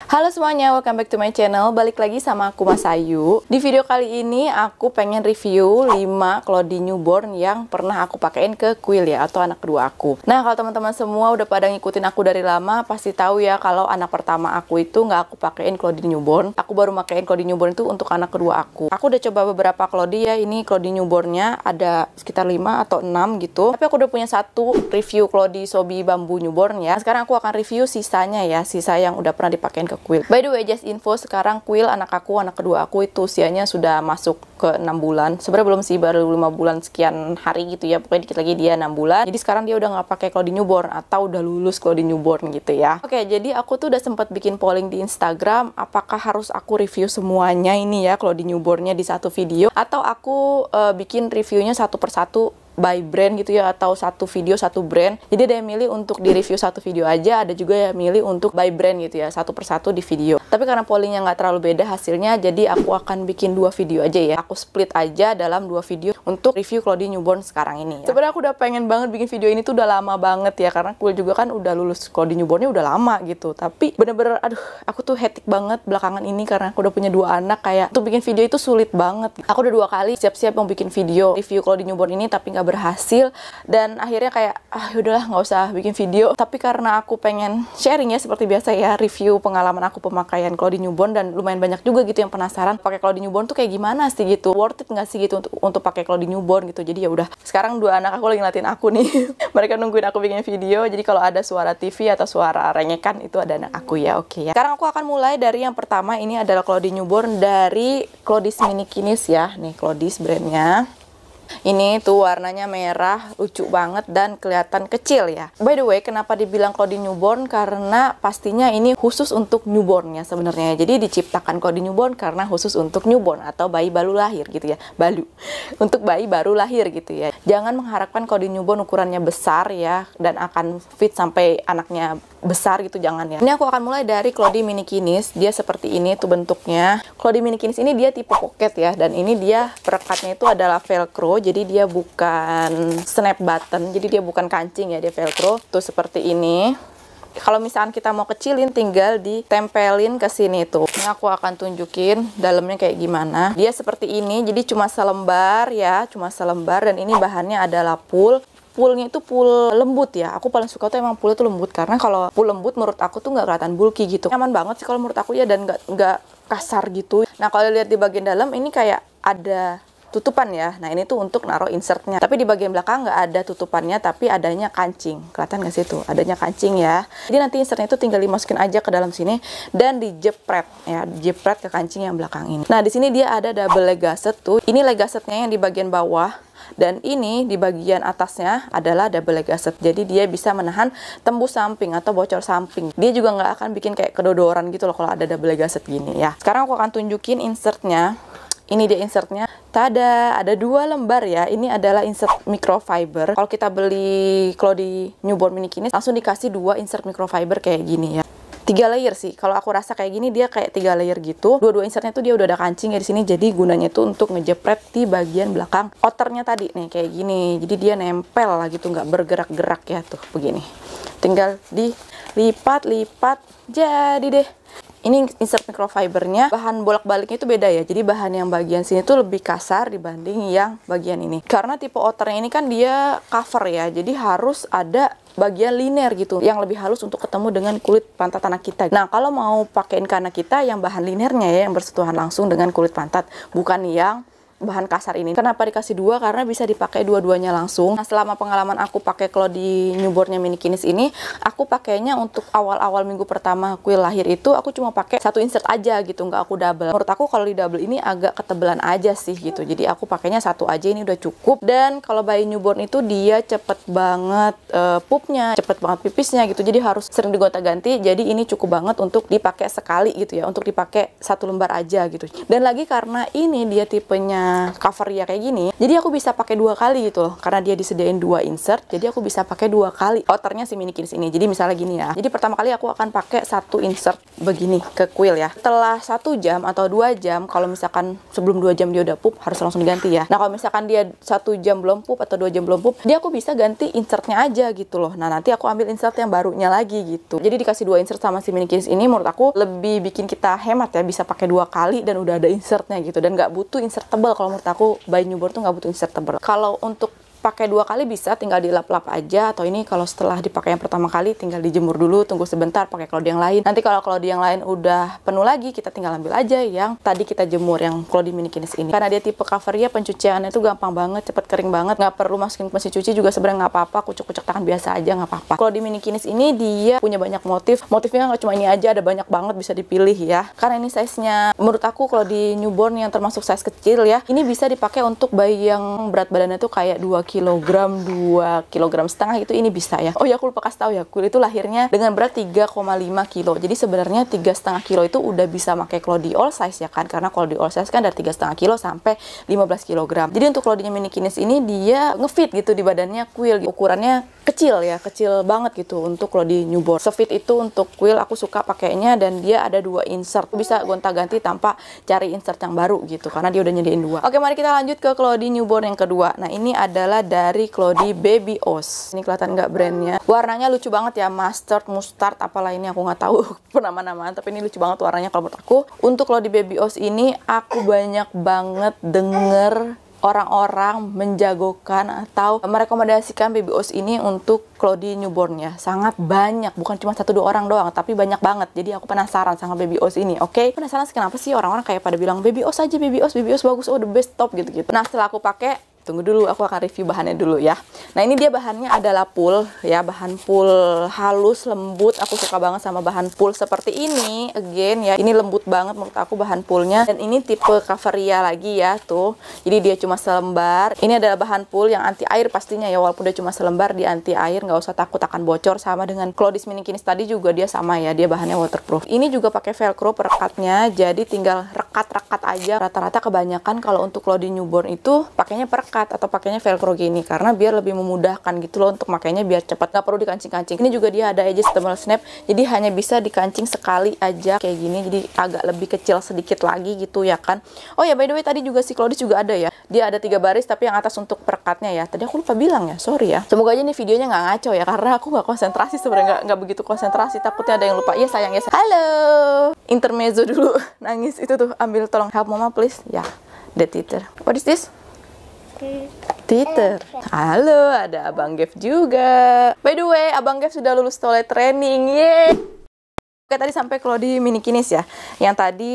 Halo semuanya, welcome back to my channel. Balik lagi sama aku Mas Ayu. Di video kali ini aku pengen review 5 Cloudy newborn yang pernah aku pakein ke Quill ya, atau anak kedua aku. Nah, kalau teman-teman semua udah pada ngikutin aku dari lama, pasti tahu ya kalau anak pertama aku itu nggak aku pakein Cloudy newborn. Aku baru pakein Cloudy newborn itu untuk anak kedua aku. Aku udah coba beberapa Cloudy ya, ini Cloudy newbornnya ada sekitar 5 atau 6 gitu. Tapi aku udah punya satu review Cloudy Sobi bambu newborn ya. Sekarang aku akan review sisanya ya, sisa yang udah pernah dipakein ke Quill. By the way, just info, sekarang Quill anak kedua aku itu usianya sudah masuk ke 6 bulan. Sebenarnya belum sih, baru 5 bulan sekian hari gitu ya. Pokoknya dikit lagi dia 6 bulan. Jadi sekarang dia udah nggak pakai Cloudy newborn atau udah lulus Cloudy newborn gitu ya. Oke, jadi aku tuh udah sempat bikin polling di Instagram, apakah harus aku review semuanya ini ya Cloudy newbornnya di satu video, atau aku bikin reviewnya satu persatu by brand gitu ya, atau satu video satu brand. Jadi ada yang milih untuk di review satu video aja, ada juga yang milih untuk by brand gitu ya, satu persatu di video. Tapi karena pollingnya nggak terlalu beda hasilnya, jadi aku akan bikin 2 video aja ya. Aku split aja dalam 2 video untuk review Cloudy newborn sekarang ini ya. Sebenarnya aku udah pengen banget bikin video ini tuh udah lama banget ya, karena Quill juga kan udah lulus Cloudy newbornnya udah lama gitu. Tapi bener-bener aduh, aku tuh hectic banget belakangan ini karena aku udah punya 2 anak, kayak untuk bikin video itu sulit banget. Aku udah 2 kali siap-siap mau bikin video review Cloudy newborn ini tapi nggak berhasil, dan akhirnya kayak udahlah nggak usah bikin video. Tapi karena aku pengen sharing ya seperti biasa ya, review pengalaman aku pemakaian Cloudy newborn, dan lumayan banyak juga gitu yang penasaran pakai Cloudy newborn tuh kayak gimana sih gitu, worth it nggak sih gitu untuk pakai Cloudy newborn gitu. Jadi ya udah, sekarang 2 anak aku lagi ngeliatin aku nih mereka nungguin aku bikin video, jadi kalau ada suara TV atau suara rengekan itu ada anak aku ya. Oke ya, sekarang aku akan mulai dari yang pertama. Ini adalah Cloudy newborn dari Cloudy's Minikinis ya, nih Cloudy's brandnya. Ini tuh warnanya merah, lucu banget dan kelihatan kecil ya. By the way, kenapa dibilang Cloudy newborn? Karena pastinya ini khusus untuk newbornnya sebenarnya. Jadi diciptakan Cloudy newborn karena khusus untuk newborn atau bayi baru lahir gitu ya. Untuk bayi baru lahir gitu ya. Jangan mengharapkan Cloudy newborn ukurannya besar ya, dan akan fit sampai anaknya besar gitu, jangan ya. Ini aku akan mulai dari Cloudy Minikinis. Dia seperti ini tuh bentuknya. Cloudy Minikinis ini dia tipe pocket ya, dan ini dia perekatnya itu adalah velcro. Jadi dia bukan snap button, jadi dia bukan kancing ya, dia velcro tuh seperti ini. Kalau misalkan kita mau kecilin, tinggal ditempelin ke sini tuh. Ini aku akan tunjukin dalamnya kayak gimana. Dia seperti ini, jadi cuma selembar ya, cuma selembar, dan ini bahannya adalah wool. Woolnya itu wool lembut ya. Aku paling suka tuh emang woolnya tuh lembut, karena kalau wool lembut menurut aku tuh nggak kelihatan bulky gitu. Nyaman banget sih kalau menurut aku ya, dan nggak kasar gitu. Nah, kalau lihat di bagian dalam ini kayak ada tutupan ya. Nah, ini tuh untuk naruh insertnya. Tapi di bagian belakang nggak ada tutupannya, tapi adanya kancing. Kelihatan nggak sih tuh? Adanya kancing ya. Jadi nanti insertnya itu tinggal dimasukin aja ke dalam sini dan dijepret ya, dijepret ke kancing yang belakang ini. Nah, di sini dia ada double leg gusset tuh. Ini leg gussetnya yang di bagian bawah, dan ini di bagian atasnya adalah double leg gusset. Jadi dia bisa menahan tembus samping atau bocor samping. Dia juga nggak akan bikin kayak kedodoran gitu loh kalau ada double leg gusset gini ya. Sekarang aku akan tunjukin insertnya. Ini dia insertnya. Tada, ada 2 lembar ya. Ini adalah insert microfiber. Kalau kita beli Cloudy newborn Minikinis, langsung dikasih 2 insert microfiber kayak gini ya. 3 layer sih. Kalau aku rasa kayak gini dia kayak 3 layer gitu. Dua-dua insertnya tuh dia udah ada kancing ya di sini. Jadi gunanya tuh untuk ngejepret di bagian belakang outernya tadi nih kayak gini. Jadi dia nempel lah gitu, nggak bergerak-gerak ya tuh begini. Tinggal dilipat-lipat jadi deh. Ini insert microfibernya, bahan bolak-baliknya itu beda ya. Jadi bahan yang bagian sini tuh lebih kasar dibanding yang bagian ini. Karena tipe outernya ini kan dia cover ya, jadi harus ada bagian linear gitu yang lebih halus untuk ketemu dengan kulit pantat anak kita. Nah, kalau mau pakein ke anak kita yang bahan linearnya ya, yang bersentuhan langsung dengan kulit pantat, bukan yang bahan kasar ini. Kenapa dikasih 2? Karena bisa dipakai dua-duanya langsung. Nah, selama pengalaman aku pakai Cloudy newbornnya Minikinis ini, aku pakainya untuk awal-awal minggu pertama Quill lahir itu, aku cuma pakai 1 insert aja gitu, nggak aku double. Menurut aku kalau di double ini agak ketebelan aja sih gitu. Jadi aku pakainya 1 aja, ini udah cukup. Dan kalau bayi newborn itu dia cepet banget pupnya, cepet banget pipisnya gitu. Jadi harus sering digonta-ganti. Jadi ini cukup banget untuk dipakai sekali gitu ya, untuk dipakai 1 lembar aja gitu. Dan lagi karena ini dia tipenya cover ya kayak gini, jadi aku bisa pakai 2 kali gitu loh, karena dia disediain 2 insert, jadi aku bisa pakai 2 kali outernya si Minikinis ini. Jadi misalnya gini ya, jadi pertama kali aku akan pakai 1 insert begini ke kuil ya. Setelah 1 jam atau 2 jam, kalau misalkan sebelum 2 jam dia udah pup, harus langsung diganti ya. Nah kalau misalkan dia 1 jam belum pup atau 2 jam belum pup, dia aku bisa ganti insertnya aja gitu loh. Nah nanti aku ambil insert yang barunya lagi gitu. Jadi dikasih 2 insert sama si Minikinis ini, menurut aku lebih bikin kita hemat ya, bisa pakai 2 kali dan udah ada insertnya gitu, dan nggak butuh insert tebal. Kalau menurut aku bayi newborn tuh nggak butuh insert tebal. Kalau untuk pakai 2 kali bisa tinggal dilap-lap aja, atau ini kalau setelah dipakai yang pertama kali tinggal dijemur dulu, tunggu sebentar, pakai klodi yang lain. Nanti kalau klodi yang lain udah penuh lagi, kita tinggal ambil aja yang tadi kita jemur, yang klodi Minikinis ini. Karena dia tipe cover ya, pencuciannya tuh gampang banget, cepet kering banget, nggak perlu masukin ke mesin cuci juga sebenarnya nggak apa-apa, kucek-kucek tangan biasa aja nggak apa-apa. Klodi Minikinis ini dia punya banyak motifnya nggak cuma ini aja, ada banyak banget bisa dipilih ya. Karena ini size-nya menurut aku kalau di newborn yang termasuk size kecil ya, ini bisa dipakai untuk bayi yang berat badannya tuh kayak 2 kilogram setengah itu, ini bisa ya. Oh ya, aku lupa kasih tahu ya, kuil itu lahirnya dengan berat 3,5 kilo. Jadi sebenarnya 3,5 kilo itu udah bisa pakai klodi all size ya kan, karena klodi all size kan dari 3,5 kilo sampai 15 kilogram. Jadi untuk klodinya Minikinis ini dia ngefit gitu di badannya kuil. Ukurannya kecil ya, kecil banget gitu untuk klodi newborn. Sefit itu untuk kuil aku suka pakainya, dan dia ada 2 insert. Bisa gonta-ganti tanpa cari insert yang baru gitu, karena dia udah nyediain 2. Oke, mari kita lanjut ke klodi newborn yang kedua. Nah ini adalah dari klodi Baby Oz. Ini kelihatan nggak brandnya? Warnanya lucu banget ya, mustard apalah ini, aku nggak tahu nama-namaan, tapi ini lucu banget warnanya kalau menurut aku. Untuk klodi Baby Oz ini aku banyak banget denger orang-orang menjagokan atau merekomendasikan Baby Oz ini untuk klodi newborn ya. Sangat banyak, bukan cuma 1-2 orang doang, tapi banyak banget. Jadi aku penasaran sama Baby Oz ini. Oke, penasaran kenapa sih orang-orang kayak pada bilang Baby Oz aja, Baby Oz bagus, oh the best, top gitu-gitu. Nah setelah aku pakai, tunggu dulu, aku akan review bahannya dulu ya. Nah ini dia bahannya adalah pool ya, bahan pool halus, lembut. Aku suka banget sama bahan pool seperti ini. Again ya, ini lembut banget menurut aku bahan poolnya. Dan ini tipe Caveria lagi ya, tuh. Jadi dia cuma selembar. Ini adalah bahan pool yang anti air pastinya ya, walaupun dia cuma selembar, dia anti air, nggak usah takut akan bocor. Sama dengan Klodis Minikinis tadi juga dia sama ya, dia bahannya waterproof. Ini juga pakai velcro perekatnya, jadi tinggal rekat-rekat aja. Rata-rata kebanyakan kalau untuk klodi newborn itu pakainya perekat atau pakainya velcro gini, karena biar lebih memudahkan gitu loh untuk makainya, biar cepat, nggak perlu dikancing-kancing. Ini juga dia ada adjustable snap, jadi hanya bisa dikancing sekali aja kayak gini, jadi agak lebih kecil sedikit lagi gitu ya kan. Oh ya, by the way tadi juga si Klodis juga ada ya, dia ada 3 baris tapi yang atas untuk perekatnya ya. Tadi aku lupa bilang ya, sorry ya. Semoga aja nih videonya nggak ngaco ya, karena aku nggak konsentrasi sebenarnya, nggak begitu konsentrasi, takutnya ada yang lupa. Iya sayang ya. Halo, intermezzo dulu, nangis itu tuh, ambil tolong help mama please ya. The teacher, what is this? Teacher. Halo, ada Abang Gev juga. By the way, Abang Gev sudah lulus toilet training. Yeay. Oke, tadi sampai klodi Minikinis ya. Yang tadi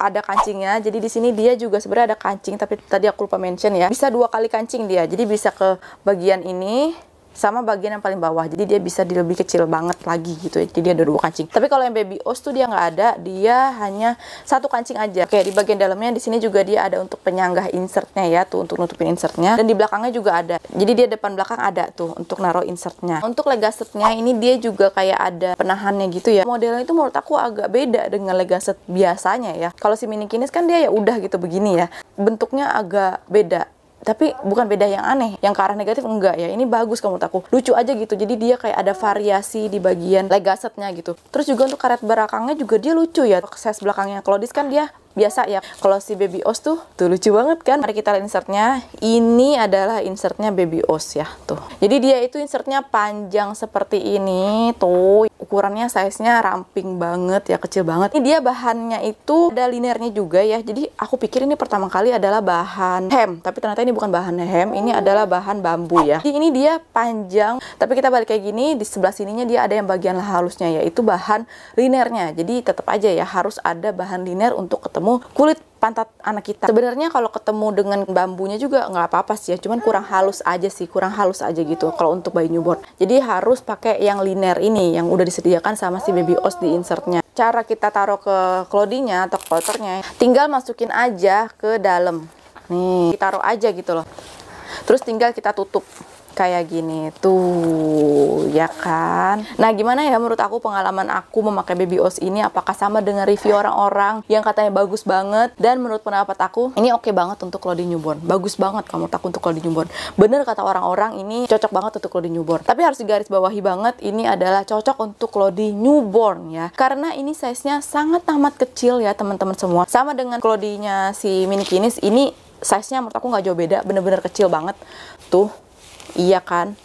ada kancingnya. Jadi di sini dia juga sebenarnya ada kancing, tapi tadi aku lupa mention ya. Bisa 2 kali kancing dia. Jadi bisa ke bagian ini sama bagian yang paling bawah, jadi dia bisa lebih kecil banget lagi gitu ya. Jadi ada 2 kancing. Tapi kalau yang Baby Oz tuh dia nggak ada, dia hanya 1 kancing aja. Oke, di bagian dalamnya di sini juga dia ada untuk penyanggah insertnya ya, tuh untuk nutupin insertnya. Dan di belakangnya juga ada. Jadi dia depan belakang ada tuh untuk naruh insertnya. Untuk legasetnya ini dia juga kayak ada penahannya gitu ya. Modelnya itu menurut aku agak beda dengan legaset biasanya ya. Kalau si Minikinis kan dia ya udah gitu begini ya. Bentuknya agak beda. Tapi bukan beda yang aneh, yang ke arah negatif enggak ya. Ini bagus menurut aku, lucu aja gitu. Jadi dia kayak ada variasi di bagian legasetnya gitu. Terus juga untuk karet belakangnya juga dia lucu ya. Size belakangnya Klodis kan dia biasa ya. Kalau si Baby Oz tuh lucu banget kan. Mari kita lihat insertnya. Ini adalah insertnya Baby Oz ya, tuh. Jadi dia itu insertnya panjang seperti ini tuh. Ukurannya size-nya ramping banget ya, kecil banget. Ini dia bahannya itu ada linernya juga ya. Jadi aku pikir ini pertama kali adalah bahan hem, tapi ternyata ini bukan bahan hem, ini adalah bahan bambu ya. Jadi ini dia panjang, tapi kita balik kayak gini, di sebelah sininya dia ada yang bagian halusnya, yaitu bahan linernya. Jadi tetap aja ya, harus ada bahan liner untuk ketemu kulit pantat anak kita. Sebenarnya kalau ketemu dengan bambunya juga nggak apa-apa sih ya, cuman kurang halus aja sih, kurang halus aja gitu kalau untuk bayi newborn. Jadi harus pakai yang liner ini, yang udah disediakan sama si Baby Oz di insertnya. Cara kita taruh ke klodinya atau kloternya, tinggal masukin aja ke dalam. Nih, taruh aja gitu loh. Terus tinggal kita tutup kayak gini tuh, ya kan? Nah, gimana ya menurut aku pengalaman aku memakai Baby Oz ini? Apakah sama dengan review orang-orang yang katanya bagus banget? Dan menurut pendapat aku, ini oke banget untuk clothing newborn. Bagus banget kalau menurut aku untuk clothing newborn. Bener kata orang-orang, ini cocok banget untuk clothing newborn. Tapi harus digarisbawahi banget, ini adalah cocok untuk clothing newborn ya. Karena ini size-nya sangat amat kecil ya teman-teman semua. Sama dengan clothing-nya si Mini Kinis, ini size-nya menurut aku nggak jauh beda, bener-bener kecil banget. Tuh, iya kan,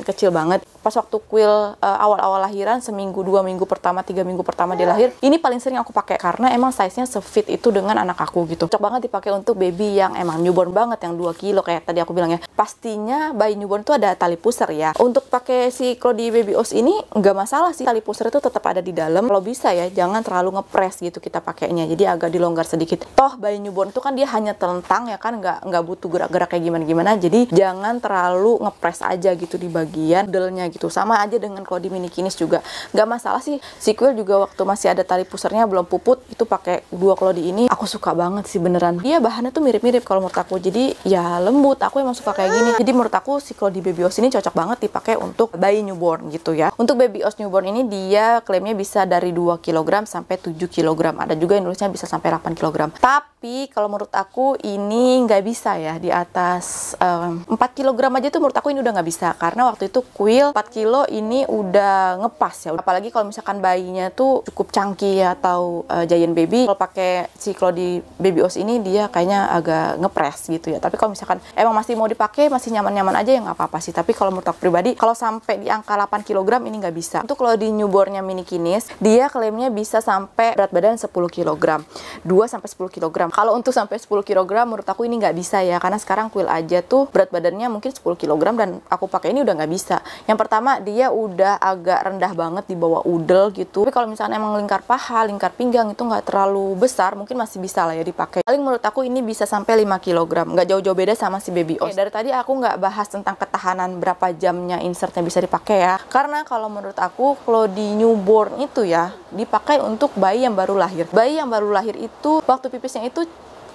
kecil banget. Pas waktu Quill awal-awal lahiran, seminggu, 2 minggu pertama, 3 minggu pertama dia lahir, ini paling sering aku pakai karena emang size-nya sefit itu dengan anak aku gitu. Cocok banget dipakai untuk baby yang emang newborn banget, yang 2 kilo kayak tadi aku bilang ya. Pastinya bayi newborn itu ada tali pusar ya. Untuk pakai si Cloudy Baby Oz ini nggak masalah sih, tali pusar itu tetap ada di dalam. Kalau bisa ya, jangan terlalu ngepres gitu kita pakainya. Jadi agak dilonggar sedikit. Toh bayi newborn itu kan dia hanya telentang ya kan, nggak butuh gerak-gerak kayak gimana-gimana. Jadi jangan terlalu ngepres aja gitu di bagian delnya gitu. Sama aja dengan Cloudy Mini Kinis juga nggak masalah sih. Si Quill juga waktu masih ada tali pusarnya belum puput itu pakai 2 Cloudy ini, aku suka banget sih beneran. Dia bahannya tuh mirip-mirip kalau menurut aku, jadi ya lembut. Aku emang suka kayak gini. Jadi menurut aku si Cloudy Baby Oz ini cocok banget dipakai untuk bayi newborn gitu ya. Untuk Baby Oz newborn ini dia klaimnya bisa dari 2 kg sampai 7 kg. Ada juga yang nulisnya bisa sampai 8 kg. Tapi kalau menurut aku ini nggak bisa ya, di atas 4 kg aja tuh menurut aku ini udah nggak bisa. Karena waktu itu Quill 4 kilo ini udah ngepas ya. Apalagi kalau misalkan bayinya tuh cukup chunky atau giant baby, kalau pakai si Cloudy Baby Oz ini dia kayaknya agak ngepres gitu ya. Tapi kalau misalkan emang masih mau dipakai, masih nyaman-nyaman aja ya nggak apa-apa sih. Tapi kalau menurut aku pribadi, kalau sampai di angka 8 kg ini nggak bisa. Untuk kalau di newbornnya Mini Kinis, dia klaimnya bisa sampai berat badan 10 kg, 2 sampai 10 kg. Kalau untuk sampai 10 kg menurut aku ini nggak bisa ya, karena sekarang Quill aja tuh berat badannya mungkin 10 kg dan aku pakai ini udah nggak bisa. Yang pertama, dia udah agak rendah banget di bawah udel gitu. Tapi kalau misalnya emang lingkar paha, lingkar pinggang itu nggak terlalu besar, mungkin masih bisa lah ya dipakai. Paling menurut aku ini bisa sampai 5 kg, nggak jauh-jauh beda sama si Baby Oz. Dari tadi aku nggak bahas tentang ketahanan berapa jamnya insertnya bisa dipakai ya. Karena kalau menurut aku, Cloudy newborn itu ya dipakai untuk bayi yang baru lahir. Bayi yang baru lahir itu waktu pipisnya itu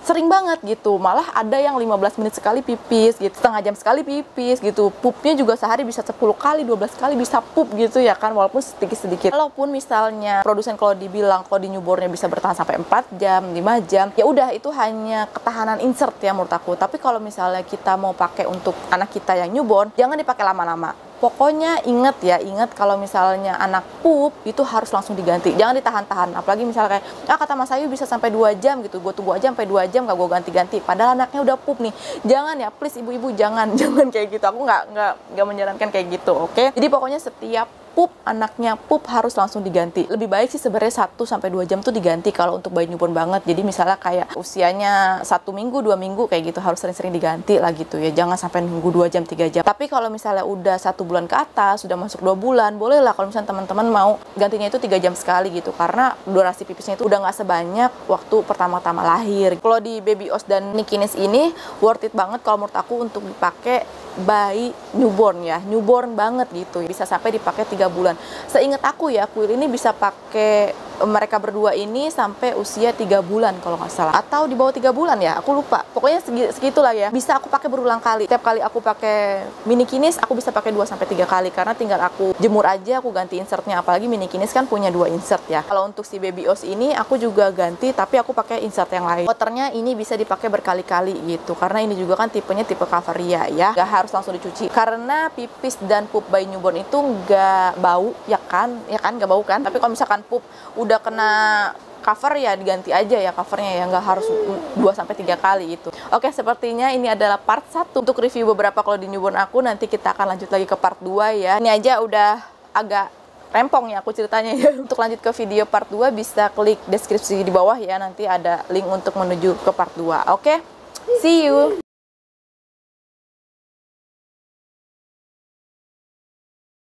sering banget gitu, malah ada yang 15 menit sekali pipis gitu, setengah jam sekali pipis gitu, pupnya juga sehari bisa 10 kali, 12 kali bisa pup gitu ya kan, walaupun sedikit-sedikit. Walaupun misalnya produsen kalau dibilang Cloudy newbornnya bisa bertahan sampai 4 jam, 5 jam, ya udah itu hanya ketahanan insert ya menurut aku. Tapi kalau misalnya kita mau pakai untuk anak kita yang newborn, jangan dipakai lama-lama. Pokoknya inget kalau misalnya anak pup itu harus langsung diganti, jangan ditahan-tahan. Apalagi misalnya kayak kata Mas Ayu bisa sampai 2 jam gitu, gue tunggu aja sampai 2 jam gak gue ganti-ganti, padahal anaknya udah pup nih. Jangan ya, please ibu-ibu, jangan kayak gitu. Aku nggak menyarankan kayak gitu, oke? Jadi pokoknya setiap anaknya pup harus langsung diganti. Lebih baik sih sebenarnya 1 sampai 2 jam tuh diganti kalau untuk bayi newborn banget. Jadi misalnya kayak usianya 1 minggu, 2 minggu kayak gitu harus sering-sering diganti lah gitu ya. Jangan sampai nunggu 2 jam, 3 jam. Tapi kalau misalnya udah 1 bulan ke atas, sudah masuk 2 bulan, boleh lah kalau misalnya teman-teman mau gantinya itu 3 jam sekali gitu. Karena durasi pipisnya itu udah nggak sebanyak waktu pertama-tama lahir. Kalau di Baby Oz dan Mini Kinis ini worth it banget kalau menurut aku untuk dipakai bayi newborn ya, newborn banget gitu, bisa sampai dipakai 3 bulan. Seingat aku ya, Quill ini bisa pakai mereka berdua ini sampai usia 3 bulan kalau nggak salah, atau di bawah 3 bulan ya, aku lupa. Pokoknya segitulah ya. Bisa aku pakai berulang kali. Setiap kali aku pakai Mini Kinis, aku bisa pakai 2 sampai 3 kali karena tinggal aku jemur aja, aku ganti insertnya. Apalagi Mini Kinis kan punya 2 insert ya. Kalau untuk si Baby Oz ini aku juga ganti, tapi aku pakai insert yang lain. Waternya ini bisa dipakai berkali-kali gitu, karena ini juga kan tipenya tipe Caviria ya. Gak harus langsung dicuci karena pipis dan pup bayi newborn itu nggak bau ya kan nggak bau kan. Tapi kalau misalkan pup udah kena cover ya diganti aja ya covernya ya, nggak harus 2 sampai 3 kali itu. Oke, sepertinya ini adalah part 1 untuk review beberapa Cloudy newborn aku. Nanti kita akan lanjut lagi ke part 2 ya. Ini aja udah agak rempong ya aku ceritanya ya. Untuk lanjut ke video part 2 bisa klik deskripsi di bawah ya, nanti ada link untuk menuju ke part 2. Oke, see you.